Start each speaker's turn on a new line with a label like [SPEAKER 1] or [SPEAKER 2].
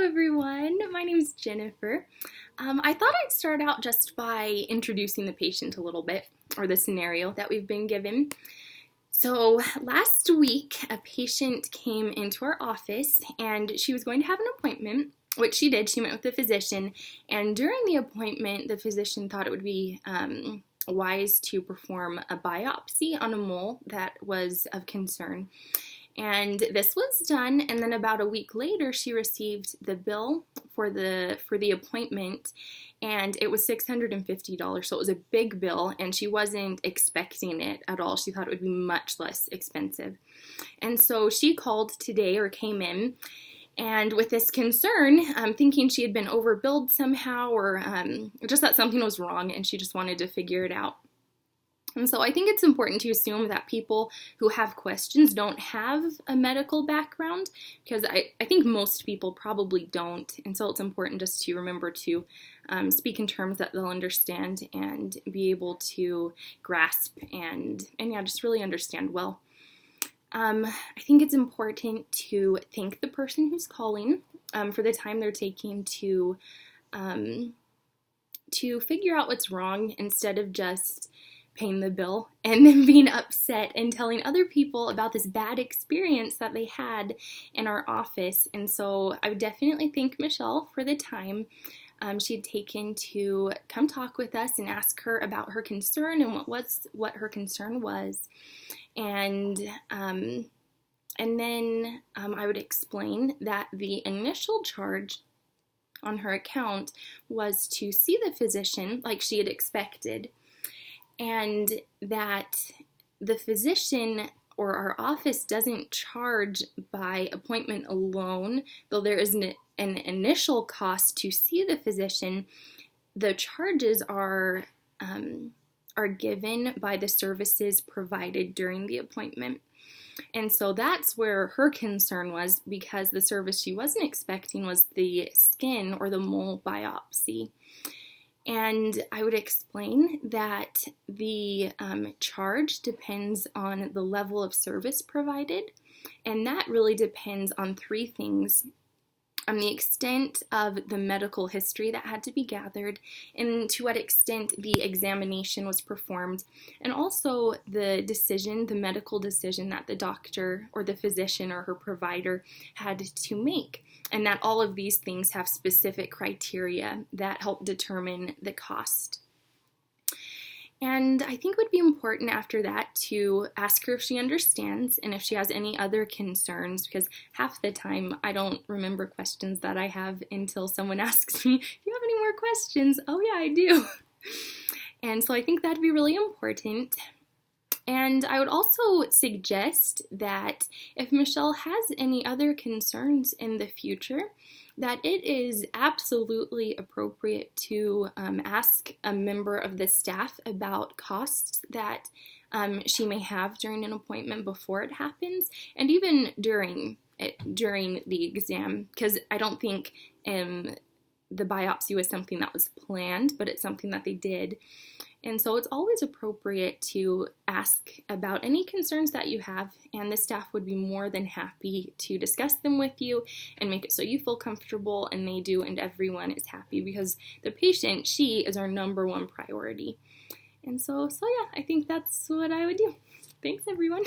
[SPEAKER 1] everyone. My name is Jennifer. I thought I'd start out just by introducing the patient a little bit, or the scenario that we've been given. So last week, a patient came into our office and she was going to have an appointment, which she did. She met with the physician, and during the appointment, the physician thought it would be wise to perform a biopsy on a mole that was of concern. And this was done, and then about a week later, she received the bill for the appointment, and it was $650. So it was a big bill, and she wasn't expecting it at all. She thought it would be much less expensive. And so she called today, or came in, and with this concern, thinking she had been overbilled somehow, or just that something was wrong, and she just wanted to figure it out. And so I think it's important to assume that people who have questions don't have a medical background, because I think most people probably don't. And so it's important just to remember to speak in terms that they'll understand and be able to grasp and yeah, just really understand well. I think it's important to thank the person who's calling for the time they're taking to figure out what's wrong, instead of just paying the bill and then being upset and telling other people about this bad experience that they had in our office. And so I would definitely thank Michelle for the time she had taken to come talk with us and ask her about her concern and what her concern was. And then I would explain that the initial charge on her account was to see the physician like she had expected, and that the physician or our office doesn't charge by appointment alone, though there is an initial cost to see the physician. The charges are given by the services provided during the appointment. And so that's where her concern was, because the service she wasn't expecting was the skin or the mole biopsy. And I would explain that the charge depends on the level of service provided, and that really depends on three things: on the extent of the medical history that had to be gathered, and to what extent the examination was performed, and also the medical decision that the doctor or the physician or her provider had to make. And that all of these things have specific criteria that help determine the cost. And I think it would be important after that to ask her if she understands and if she has any other concerns, because half the time I don't remember questions that I have until someone asks me, "Do you have any more questions?" "Oh yeah, I do." And so I think that'd be really important. And I would also suggest that if Michelle has any other concerns in the future, that it is absolutely appropriate to ask a member of the staff about costs that she may have during an appointment before it happens, and even during the exam, because I don't think the biopsy was something that was planned, but it's something that they did. And so it's always appropriate to ask about any concerns that you have, and the staff would be more than happy to discuss them with you and make it so you feel comfortable, and they do, and everyone is happy, because the patient, she is our number one priority. And so yeah, I think that's what I would do. Thanks, everyone.